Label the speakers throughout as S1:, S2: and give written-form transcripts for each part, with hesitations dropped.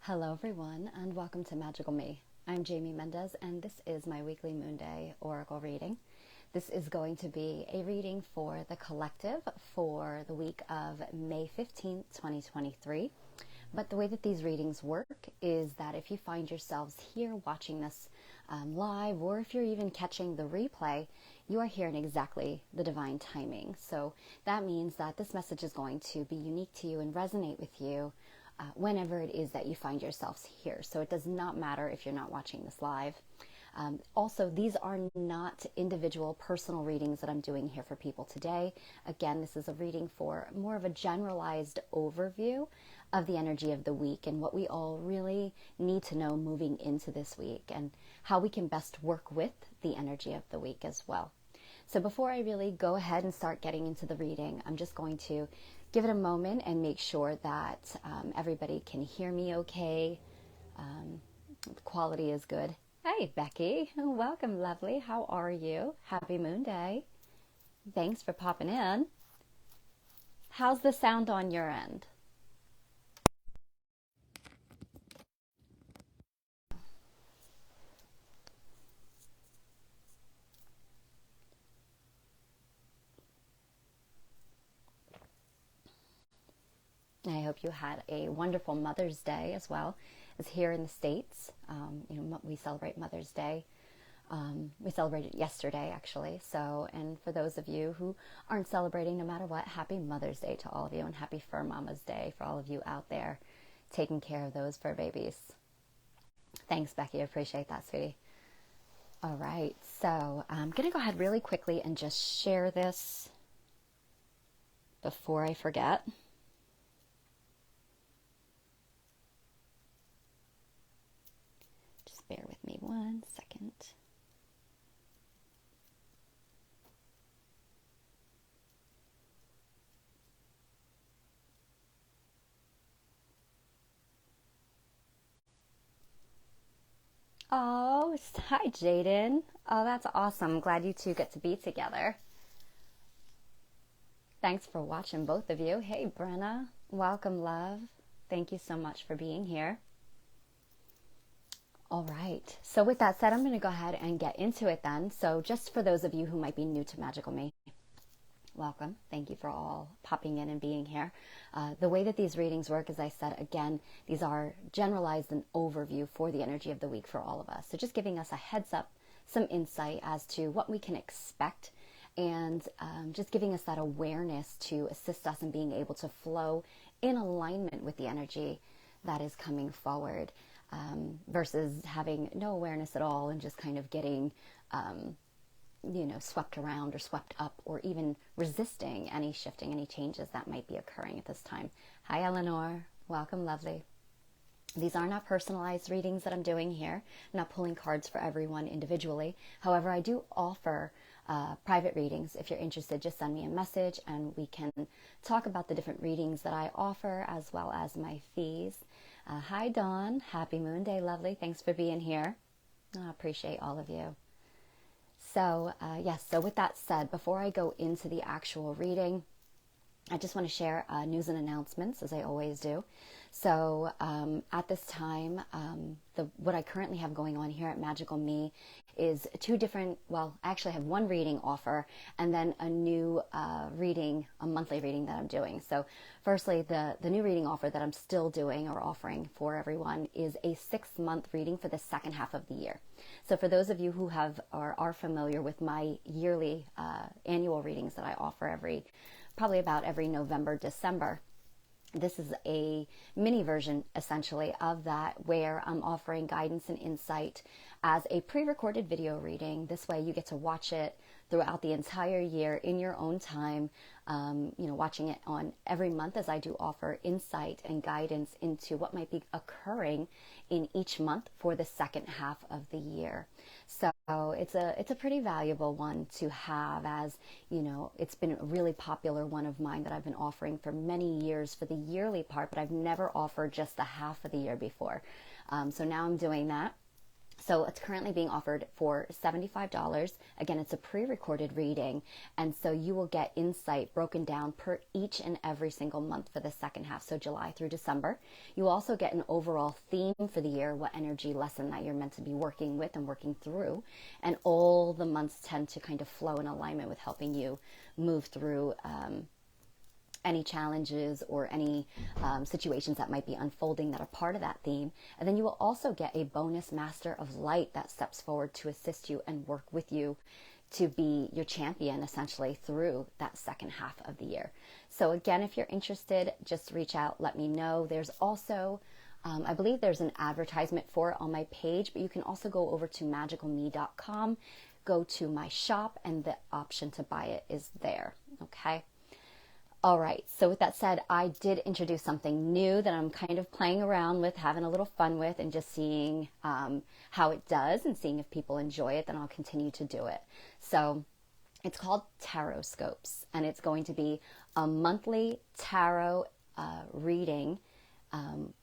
S1: Hello everyone and welcome to Magical Me. I'm Jamie Mendez and this is my weekly Moonday Oracle Reading. This is going to be a reading for the collective for the week of May 15th, 2023. But the way that these readings work is that if you find yourselves here watching this live, or if you're even catching the replay, you are here in exactly the divine timing. So that means that this message is going to be unique to you and resonate with you whenever it is that you find yourselves here. So it does not matter if you're not watching this live. Also, these are not individual personal readings that I'm doing here for people today. Again, this is a reading for more of a generalized overview of the energy of the week and what we all really need to know moving into this week and how we can best work with the energy of the week as well. So before I really go ahead and start getting into the reading, I'm just going to give it a moment and make sure that everybody can hear me okay. The quality is good. Hey, Becky. Welcome, lovely. How are you? Happy Moon Day. Thanks for popping in. How's the sound on your end? I hope you had a wonderful Mother's Day as well as here in the States. We celebrate Mother's Day. We celebrated yesterday, actually. So, and for those of you who aren't celebrating, no matter what, happy Mother's Day to all of you and happy Fur Mama's Day for all of you out there taking care of those fur babies. Thanks, Becky. I appreciate that, sweetie. All right. So I'm going to go ahead really quickly and just share this before I forget. Bear with me 1 second. Oh, hi Jaden. Oh, that's awesome. Glad you two get to be together. Thanks for watching, both of you. Hey, Brenna. Welcome, love. Thank you so much for being here. All right. So with that said, I'm going to go ahead and get into it then. So just for those of you who might be new to Magical Me, welcome. Thank you for all popping in and being here. The way that these readings work, as I said, again, these are generalized and overview for the energy of the week for all of us. So just giving us a heads up, some insight as to what we can expect, and just giving us that awareness to assist us in being able to flow in alignment with the energy that is coming forward. Versus having no awareness at all and just kind of getting, swept around or swept up or even resisting any shifting, any changes that might be occurring at this time. Hi, Eleanor. Welcome, lovely. These are not personalized readings that I'm doing here. I'm not pulling cards for everyone individually. However, I do offer private readings. If you're interested, just send me a message and we can talk about the different readings that I offer as well as my fees. Hi, Dawn. Happy Moon Day, lovely. Thanks for being here. I appreciate all of you. So, yes, so with that said, before I go into the actual reading, I just want to share news and announcements, as I always do. So at this time, what I currently have going on here at Magical Me is two different, well, I actually have one reading offer and then a new reading, a monthly reading that I'm doing. So firstly, the new reading offer that I'm still doing or offering for everyone is a 6-month reading for the second half of the year. So for those of you who have or are familiar with my yearly annual readings that I offer probably about every November, December, this is a mini version essentially of that where I'm offering guidance and insight as a pre-recorded video reading. This way you get to watch it throughout the entire year in your own time, watching it on every month as I do offer insight and guidance into what might be occurring in each month for the second half of the year. So it's a pretty valuable one to have, as it's been a really popular one of mine that I've been offering for many years for the yearly part, but I've never offered just the half of the year before. So now I'm doing that. So it's currently being offered for $75. Again, it's a pre-recorded reading, and so you will get insight broken down per each and every single month for the second half, so July through December. You also get an overall theme for the year, what energy lesson that you're meant to be working with and working through, and all the months tend to kind of flow in alignment with helping you move through any challenges or any situations that might be unfolding that are part of that theme. And then you will also get a bonus Master of Light that steps forward to assist you and work with you to be your champion essentially through that second half of the year. So again, if you're interested, just reach out, let me know. There's also, I believe there's an advertisement for it on my page, but you can also go over to magicalme.com, go to my shop, and the option to buy it is there, okay? All right, so with that said, I did introduce something new that I'm kind of playing around with, having a little fun with, and just seeing how it does and seeing if people enjoy it, then I'll continue to do it. So it's called Tarot Scopes, and it's going to be a monthly tarot reading,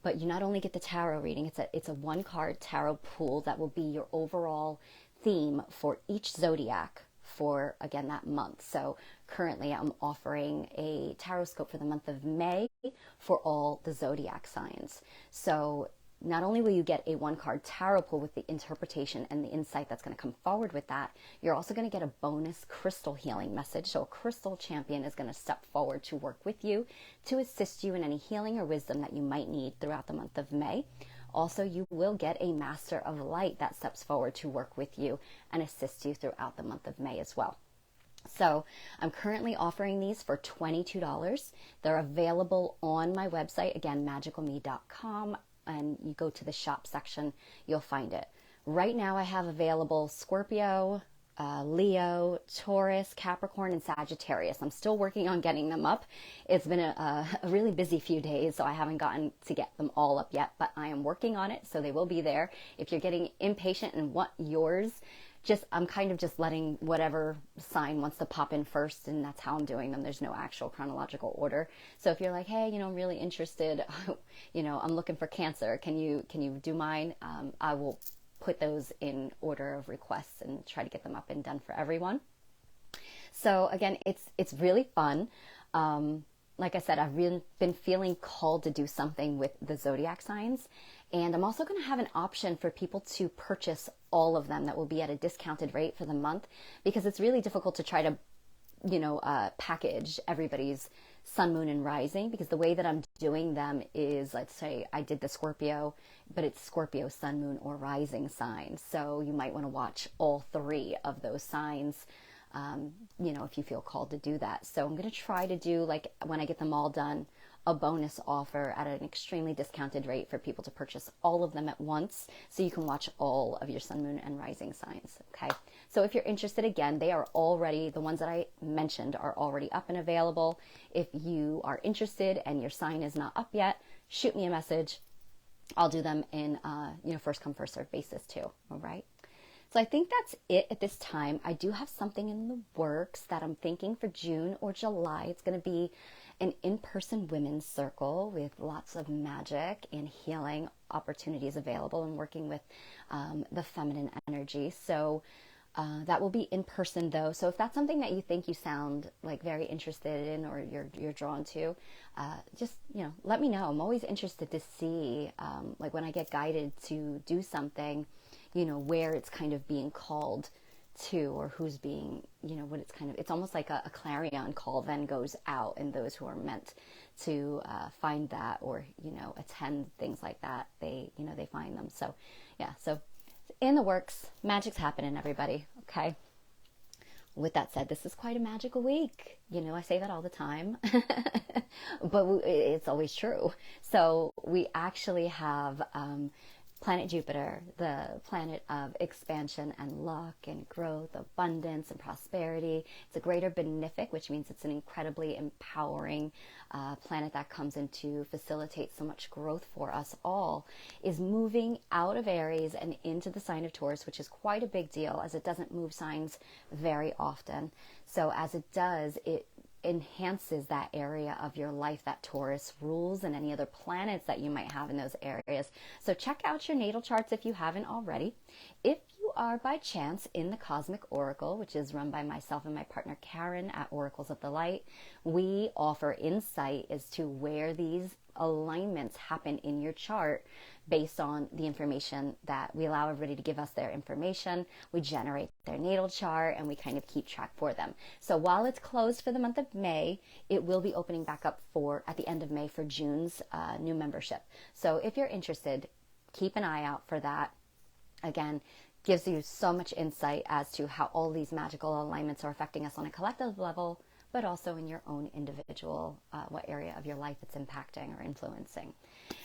S1: but you not only get the tarot reading, it's a one-card tarot pool that will be your overall theme for each zodiac for, again, that month. So currently I'm offering a tarot scope for the month of May for all the zodiac signs. So not only will you get a one-card tarot pool with the interpretation and the insight that's going to come forward with that, you're also going to get a bonus crystal healing message. So a crystal champion is going to step forward to work with you to assist you in any healing or wisdom that you might need throughout the month of May. Also, you will get a Master of Light that steps forward to work with you and assist you throughout the month of May as well. So I'm currently offering these for $22. They're available on my website, again, magicalme.com, and you go to the shop section, you'll find it. Right now I have available Scorpio, Leo, Taurus, Capricorn, and Sagittarius. I'm still working on getting them up. It's been a really busy few days, so I haven't gotten to get them all up yet, but I am working on it, so they will be there. If you're getting impatient and want yours, I'm kind of just letting whatever sign wants to pop in first, and that's how I'm doing them. There's no actual chronological order. So if you're like, hey, I'm really interested, I'm looking for Cancer, can you do mine? I will put those in order of requests and try to get them up and done for everyone. So again, it's really fun. Like I said, I've really been feeling called to do something with the zodiac signs, and I'm also going to have an option for people to purchase all of them that will be at a discounted rate for the month, because it's really difficult to try to package everybody's sun, moon, and rising, because the way that I'm doing them is, let's say I did the Scorpio, but it's Scorpio, sun, moon, or rising signs. So you might want to watch all three of those signs, if you feel called to do that. So I'm going to try to do, like, when I get them all done, a bonus offer at an extremely discounted rate for people to purchase all of them at once, so you can watch all of your sun, moon, and rising signs. Okay. So if you're interested, again, they are already, the ones that I mentioned are already up and available. If you are interested and your sign is not up yet, shoot me a message. I'll do them in, first come, first serve basis too. All right. So I think that's it at this time. I do have something in the works that I'm thinking for June or July. It's going to be an in-person women's circle with lots of magic and healing opportunities available, and working with the feminine energy. So that will be in person though. So if that's something that you think you sound like very interested in, or you're drawn to, just, let me know. I'm always interested to see, like when I get guided to do something, where it's kind of being called to, or who's being, what it's almost like a clarion call then goes out, and those who are meant to find that, or, attend things like that, they find them. So yeah, so in the works, magic's happening, everybody. Okay. With that said, this is quite a magical week. I say that all the time, but it's always true. So we actually have, planet Jupiter, the planet of expansion and luck and growth, abundance and prosperity. It's a greater benefic, which means it's an incredibly empowering planet that comes in to facilitate so much growth for us all, is moving out of Aries and into the sign of Taurus, which is quite a big deal, as it doesn't move signs very often. So as it does, it enhances that area of your life that Taurus rules, and any other planets that you might have in those areas. So check out your natal charts if you haven't already. If you are by chance in the Cosmic Oracle, which is run by myself and my partner Karen at Oracles of the Light, we offer insight as to where these alignments happen in your chart based on the information that we allow everybody to give us their information. We generate their natal chart and we kind of keep track for them. So while it's closed for the month of May, it will be opening back up at the end of May for June's new membership. So if you're interested, keep an eye out for that. Again, gives you so much insight as to how all these magical alignments are affecting us on a collective level, but also in your own individual, what area of your life it's impacting or influencing.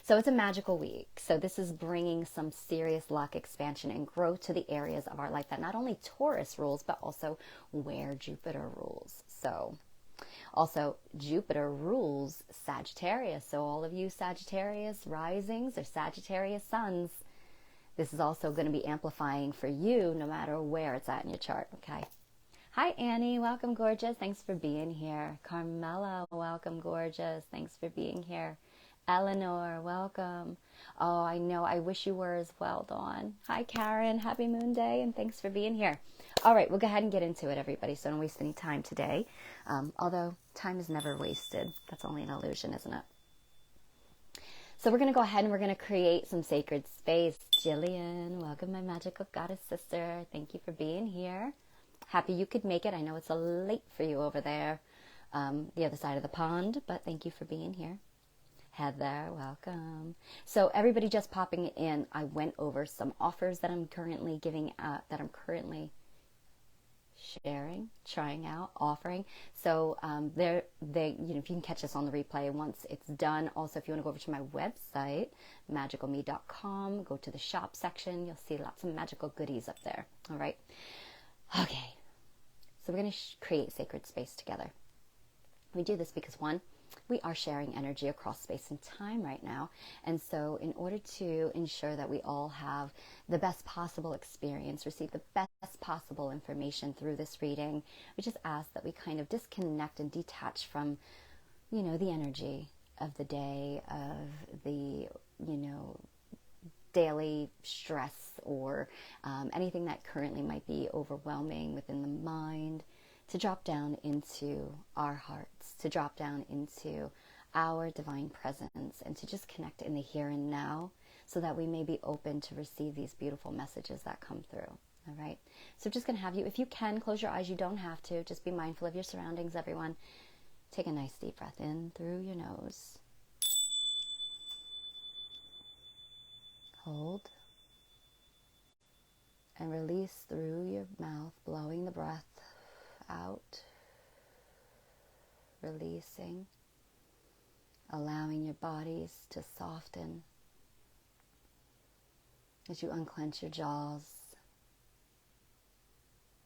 S1: So it's a magical week. So this is bringing some serious luck, expansion, and growth to the areas of our life that not only Taurus rules, but also where Jupiter rules. So also Jupiter rules Sagittarius. So all of you Sagittarius risings or Sagittarius suns, this is also going to be amplifying for you no matter where it's at in your chart, okay? Hi, Annie. Welcome, gorgeous. Thanks for being here. Carmela, welcome, gorgeous. Thanks for being here. Eleanor, welcome. Oh, I know. I wish you were as well, Dawn. Hi, Karen. Happy Moon Day, and thanks for being here. All right, we'll go ahead and get into it, everybody, so don't waste any time today. Although time is never wasted. That's only an illusion, isn't it? So we're going to go ahead and we're going to create some sacred space. Jillian, welcome, my magical goddess sister. Thank you for being here. Happy you could make it. I know it's a late for you over there, the other side of the pond, but thank you for being here. Heather, welcome. So everybody just popping in, I went over some offers that I'm currently giving out, that I'm currently sharing, trying out, offering. So if you can catch us on the replay once it's done. Also, if you want to go over to my website, magicalme.com, go to the shop section, you'll see lots of magical goodies up there. All right. Okay, so we're going to create sacred space together. We do this because, one, we are sharing energy across space and time right now. And so in order to ensure that we all have the best possible experience, receive the best possible information through this reading, we just ask that we kind of disconnect and detach from, the energy of the day, of the, daily stress or anything that currently might be overwhelming within the mind, to drop down into our hearts, to drop down into our divine presence, and to just connect in the here and now so that we may be open to receive these beautiful messages that come through. All right. So just going to have you, if you can, close your eyes. You don't have to. Just be mindful of your surroundings, everyone. Take a nice deep breath in through your nose. Hold. And release through your mouth, blowing the breath out. Releasing. Allowing your bodies to soften as you unclench your jaws.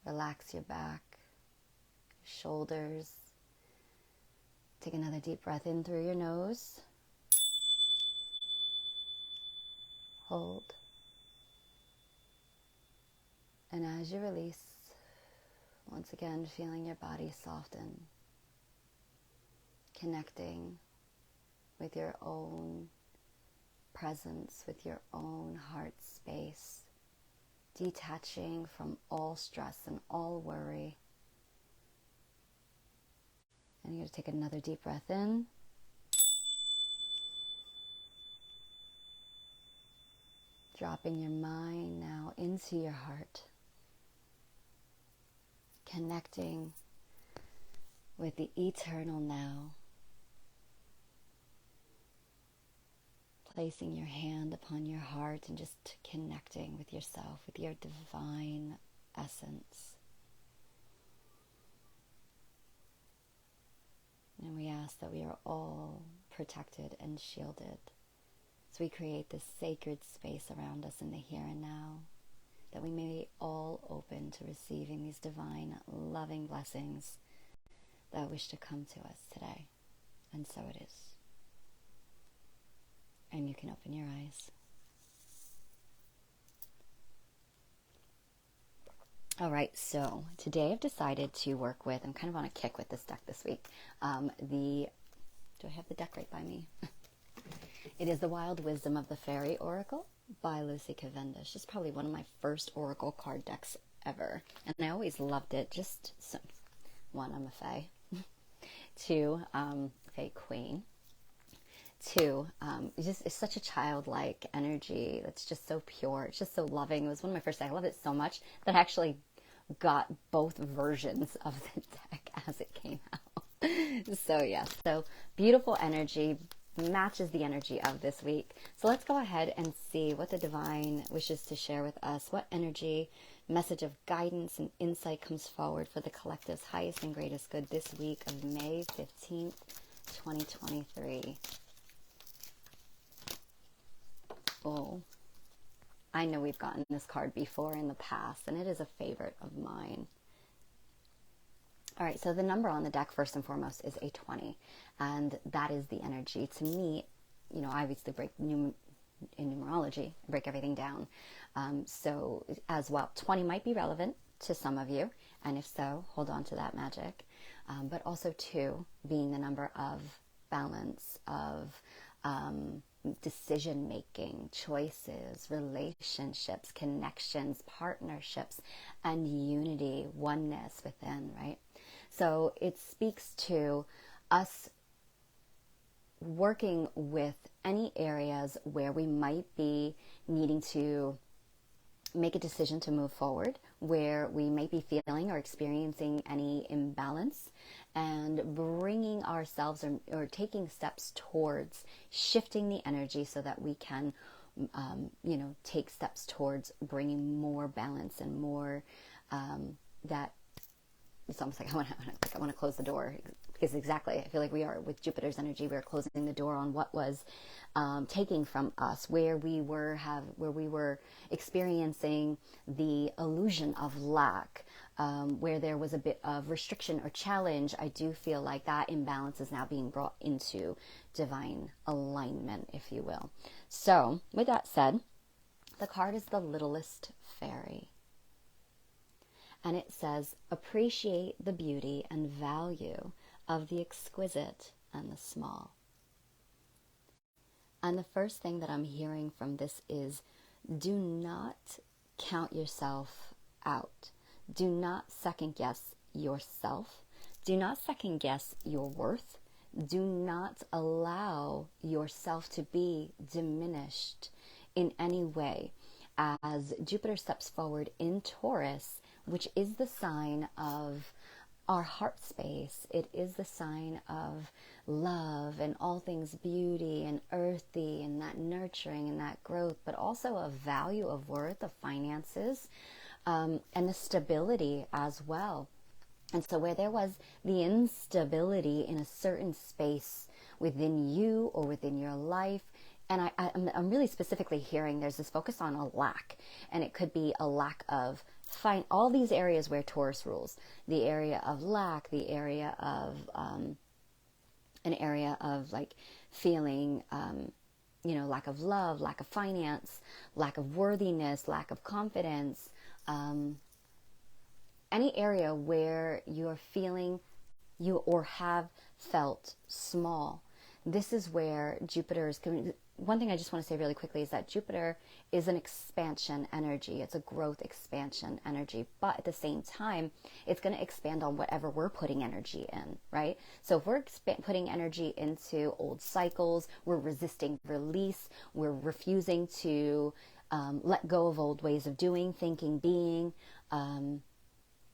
S1: Relax your back, your shoulders. Take another deep breath in through your nose. Hold. And as you release, once again, feeling your body soften, connecting with your own presence, with your own heart space, detaching from all stress and all worry. And you're going to take another deep breath in. Dropping your mind now into your heart. Connecting with the eternal now. Placing your hand upon your heart and just connecting with yourself, with your divine essence. And we ask that we are all protected and shielded. So we create this sacred space around us in the here and now, that we may be all open to receiving these divine, loving blessings that wish to come to us today. And so it is. And you can open your eyes. All right, so today I've decided to work with, I'm kind of on a kick with this deck this week. Do I have the deck right by me? It is The Wild Wisdom of the Fairy Oracle by Lucy Cavendish. It's probably one of my first oracle card decks ever. And I always loved it. Just, so, one, I'm a fae. Two, fae queen. Two, it's such a childlike energy that's just so pure. It's just so loving. It was one of my first decks. I loved it so much that I actually got both versions of the deck as it came out. So yeah, so beautiful energy, matches the energy of this week. So let's go ahead and see what the divine wishes to share with us. What energy, message of guidance and insight comes forward for the collective's highest and greatest good this week of May 15th, 2023. Oh, I know we've gotten this card before in the past, and it is a favorite of mine. All right, so the number on the deck, first and foremost, is a 20, and that is the energy. To me, you know, I obviously break in numerology, I break everything down. So as well, 20 might be relevant to some of you, and if so, hold on to that magic. But also 2 being the number of balance, of decision-making, choices, relationships, connections, partnerships, and unity, oneness within, right? So it speaks to us working with any areas where we might be needing to make a decision to move forward, where we might be feeling or experiencing any imbalance, and bringing ourselves or taking steps towards shifting the energy so that we can, take steps towards bringing more balance and more that. It's almost like I want to close the door, because exactly, I feel like we are with Jupiter's energy. We're closing the door on what was taking from us, where we were experiencing the illusion of lack, where there was a bit of restriction or challenge. I do feel like that imbalance is now being brought into divine alignment, if you will. So, with that said, the card is the Littlest Fairy. And it says, appreciate the beauty and value of the exquisite and the small. And the first thing that I'm hearing from this is, do not count yourself out. Do not second guess yourself. Do not second guess your worth. Do not allow yourself to be diminished in any way. As Jupiter steps forward in Taurus, which is the sign of our heart space. It is the sign of love and all things beauty and earthy and that nurturing and that growth, but also a value of worth, of finances, and the stability as well. And so where there was the instability in a certain space within you or within your life, and I'm really specifically hearing there's this focus on a lack, and it could be a lack of find all these areas where Taurus rules, the area of lack, the area of an area of like feeling, lack of love, lack of finance, lack of worthiness, lack of confidence, any area where you're feeling you or have felt small. This is where Jupiter is coming. One thing I just want to say really quickly is that Jupiter is an expansion energy. It's a growth expansion energy. But at the same time, it's going to expand on whatever we're putting energy in, right? So if we're putting energy into old cycles, we're resisting release, we're refusing to let go of old ways of doing, thinking, being,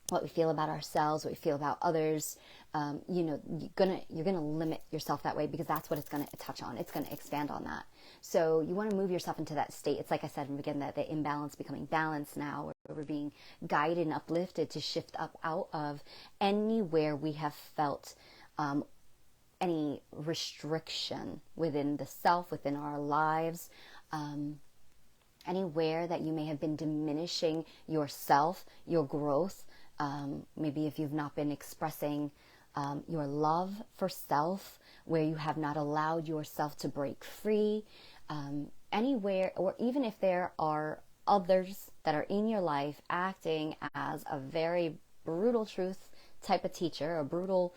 S1: what we feel about ourselves, what we feel about others, you're gonna limit yourself that way, because that's what it's gonna touch on. It's gonna expand on that. So you want to move yourself into that state. It's like I said from the beginning, that the imbalance becoming balance now, where we're being guided and uplifted to shift up out of anywhere we have felt any restriction within the self, within our lives, anywhere that you may have been diminishing yourself, your growth. Maybe if you've not been expressing your love for self, where you have not allowed yourself to break free, anywhere, or even if there are others that are in your life acting as a very brutal truth type of teacher, a brutal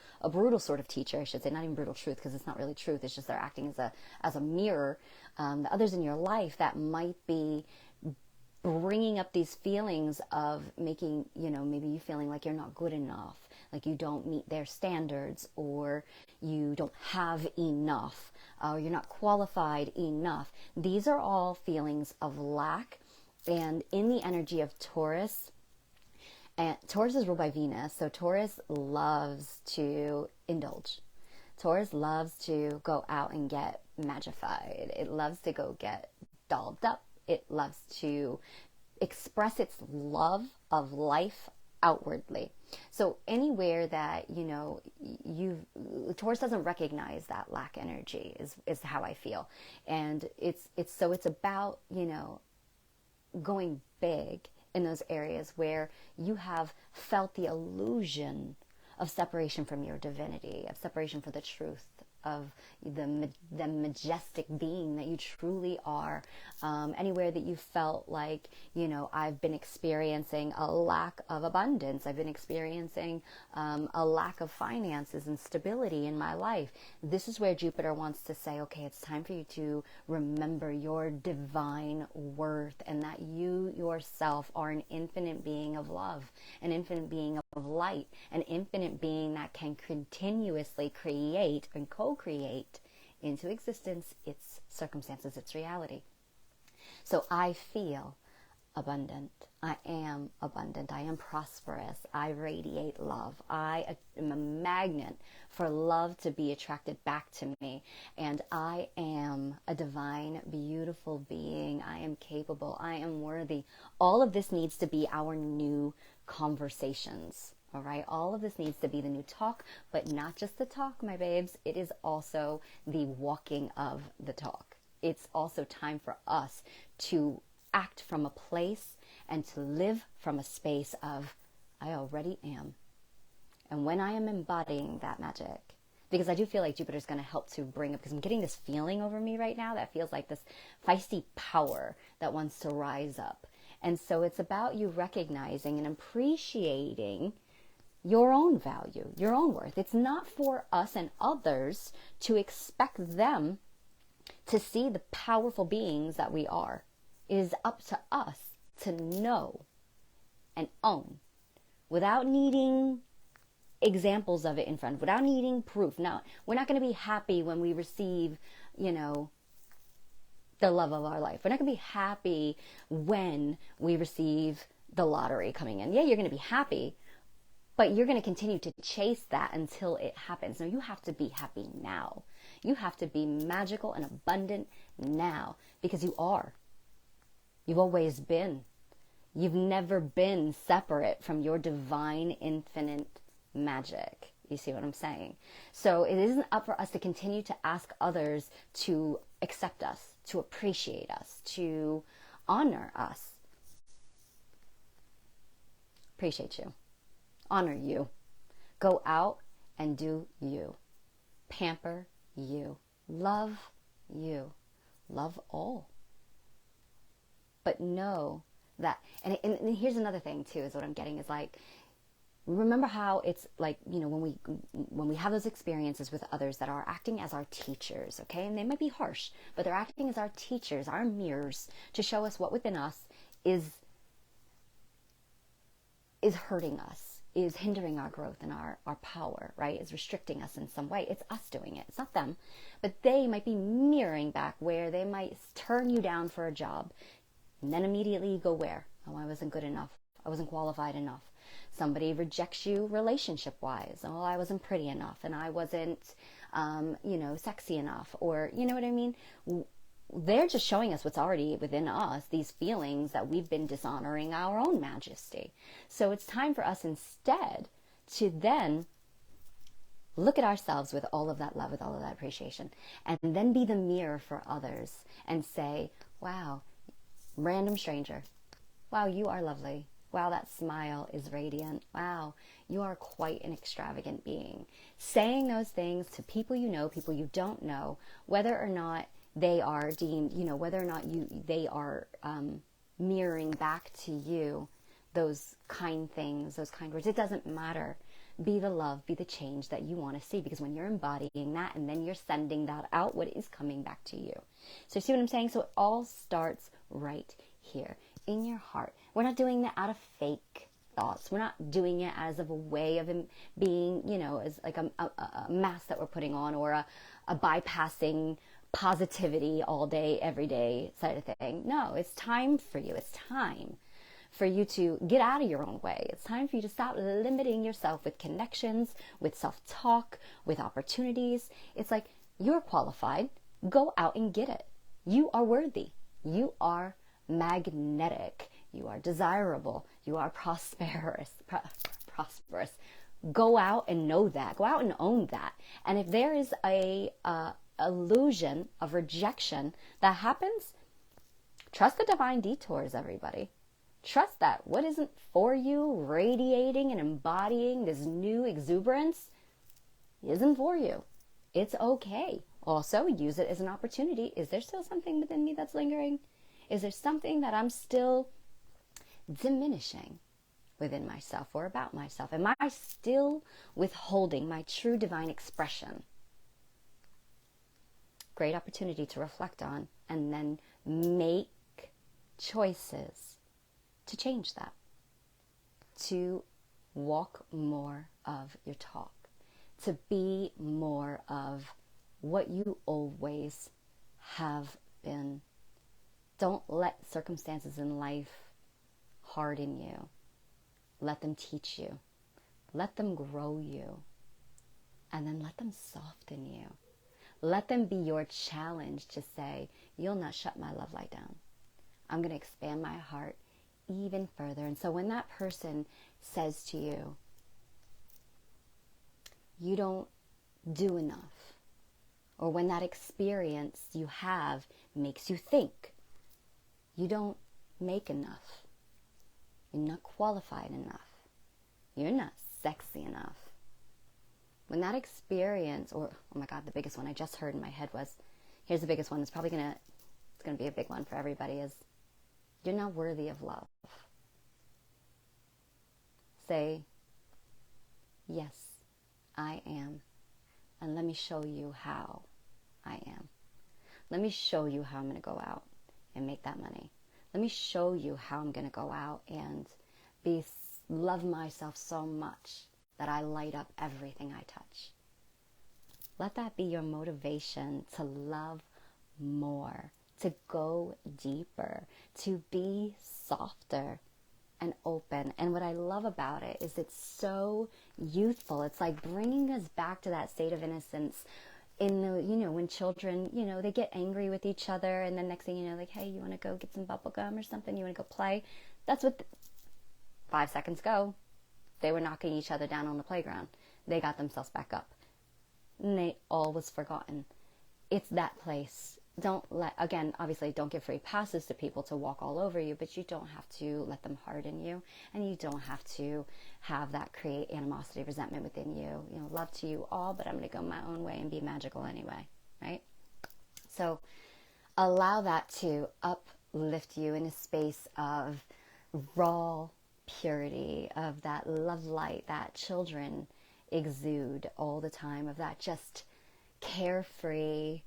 S1: sort of teacher, I should say, not even brutal truth, because it's not really truth, it's just they're acting as a mirror, the others in your life that might be bringing up these feelings of making, maybe you feeling like you're not good enough, like you don't meet their standards, or you don't have enough, or you're not qualified enough. These are all feelings of lack. And in the energy of Taurus, and Taurus is ruled by Venus, so Taurus loves to indulge. Taurus loves to go out and get magified. It loves to go get dolled up. It loves to express its love of life outwardly. So anywhere that, Taurus doesn't recognize that lack energy is how I feel. And it's about, going big in those areas where you have felt the illusion of separation from your divinity, of separation from the truth of the majestic being that you truly are. Anywhere that you felt like, I've been experiencing a lack of abundance, I've been experiencing a lack of finances and stability in my life. This is where Jupiter wants to say, okay, it's time for you to remember your divine worth, and that you yourself are an infinite being of love, an infinite being of light, an infinite being that can continuously create and co-create into existence its circumstances, its reality. So I feel abundant. I am abundant. I am prosperous. I radiate love. I am a magnet for love to be attracted back to me. And I am a divine, beautiful being. I am capable. I am worthy. All of this needs to be our new conversations. All right. All of this needs to be the new talk, but not just the talk, my babes. It is also the walking of the talk. It's also time for us to act from a place and to live from a space of, I already am. And when I am embodying that magic, because I do feel like Jupiter is going to help to bring up, because I'm getting this feeling over me right now that feels like this feisty power that wants to rise up. And so it's about you recognizing and appreciating your own value, your own worth. It's not for us and others to expect them to see the powerful beings that we are. It is up to us to know and own without needing examples of it in front, without needing proof. Now, we're not going to be happy when we receive, the love of our life. We're not going to be happy when we receive the lottery coming in. Yeah, you're going to be happy, but you're going to continue to chase that until it happens. Now, you have to be happy now. You have to be magical and abundant now, because you are. You've always been. You've never been separate from your divine, infinite magic. You see what I'm saying? So it isn't up for us to continue to ask others to accept us, to appreciate us, to honor us. Appreciate you. Honor you. Go out and do you. Pamper you. Love you. Love all. But know that, and here's another thing too, is what I'm getting is like, remember how it's like, when we have those experiences with others that are acting as our teachers, okay? And they might be harsh, but they're acting as our teachers, our mirrors, to show us what within us is hurting us, is hindering our growth and our power, right? Is restricting us in some way. It's us doing it. It's not them. But they might be mirroring back where they might turn you down for a job. And then immediately you go where? Oh, I wasn't good enough. I wasn't qualified enough. Somebody rejects you relationship-wise. Oh, I wasn't pretty enough, and I wasn't, sexy enough, or, you know what I mean? They're just showing us what's already within us, these feelings that we've been dishonoring our own majesty. So it's time for us instead to then look at ourselves with all of that love, with all of that appreciation, and then be the mirror for others and say, wow, random stranger, wow, you are lovely. Wow, that smile is radiant. Wow, you are quite an extravagant being. Saying those things to people you know, people you don't know, whether or not they are deemed, whether or not they are mirroring back to you those kind things, those kind words. It doesn't matter. Be the love, be the change that you want to see, because when you're embodying that and then you're sending that out, what is coming back to you? So see what I'm saying? So it all starts right here in your heart. We're not doing that out of fake thoughts. We're not doing it as of a way of being, you know, as like a mask that we're putting on, or a bypassing positivity all day, every day side of thing. No, it's time for you. It's time for you to get out of your own way. It's time for you to stop limiting yourself with connections, with self-talk, with opportunities. It's like, you're qualified. Go out and get it. You are worthy. You are magnetic. You are desirable. You are prosperous. Prosperous. Go out and know that. Go out and own that. And if there is a illusion of rejection that happens, trust the divine detours, everybody. Trust that what isn't for you, radiating and embodying this new exuberance, isn't for you. It's okay. Also, use it as an opportunity. Is there still something within me that's lingering? Is there something that I'm still diminishing within myself or about myself? Am I still withholding my true divine expression? Great opportunity to reflect on and then make choices to change that, to walk more of your talk, to be more of what you always have been. Don't let circumstances in life harden you. Let them teach you. Let them grow you. And then let them soften you. Let them be your challenge to say, you'll not shut my love light down. I'm going to expand my heart even further. And so when that person says to you, you don't do enough, or when that experience you have makes you think you don't make enough, you're not qualified enough, you're not sexy enough. When that experience, or, oh my God, the biggest one I just heard in my head was, here's the biggest one, it's probably going to be a big one for everybody, is you're not worthy of love. Say, yes, I am. And let me show you how I am. Let me show you how I'm going to go out and make that money. Let me show you how I'm going to go out and love myself so much that I light up everything I touch. Let that be your motivation to love more, to go deeper, to be softer and open. And what I love about it is it's so youthful. It's like bringing us back to that state of innocence in the, you know, when children, you know, they get angry with each other, and then next thing you know, like, hey, you want to go get some bubble gum or something? You want to go play? That's what 5 seconds ago, they were knocking each other down on the playground. They got themselves back up. And they all was forgotten. It's that place. Don't let, again, obviously don't give free passes to people to walk all over you, but you don't have to let them harden you, and you don't have to have that create animosity, resentment within you. You know, love to you all, but I'm going to go my own way and be magical anyway, right? So allow that to uplift you in a space of raw purity, of that love light that children exude all the time, of that just carefree,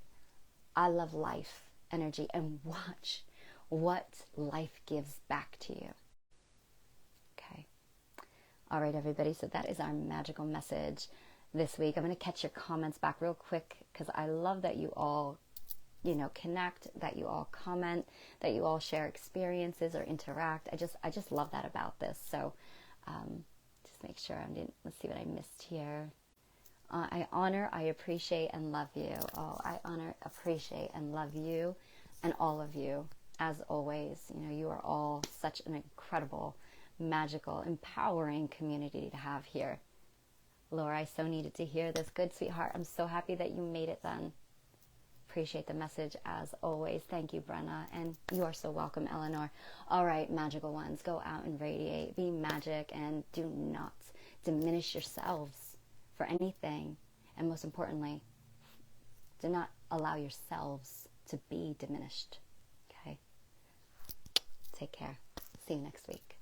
S1: I love life energy, and watch what life gives back to you. Okay. All right, everybody. So that is our magical message this week. I'm going to catch your comments back real quick, because I love that you all, you know, connect, that you all comment, that you all share experiences or interact. I just love that about this. So just make sure let's see what I missed here. I honor, I appreciate, and love you. Oh, I honor, appreciate, and love you, and all of you, as always. You know, you are all such an incredible, magical, empowering community to have here. Laura, I so needed to hear this. Good, sweetheart. I'm so happy that you made it then. Appreciate the message, as always. Thank you, Brenna, and you are so welcome, Eleanor. All right, magical ones, go out and radiate. Be magic, and do not diminish yourselves for anything, and most importantly, do not allow yourselves to be diminished. Okay? Take care. See you next week.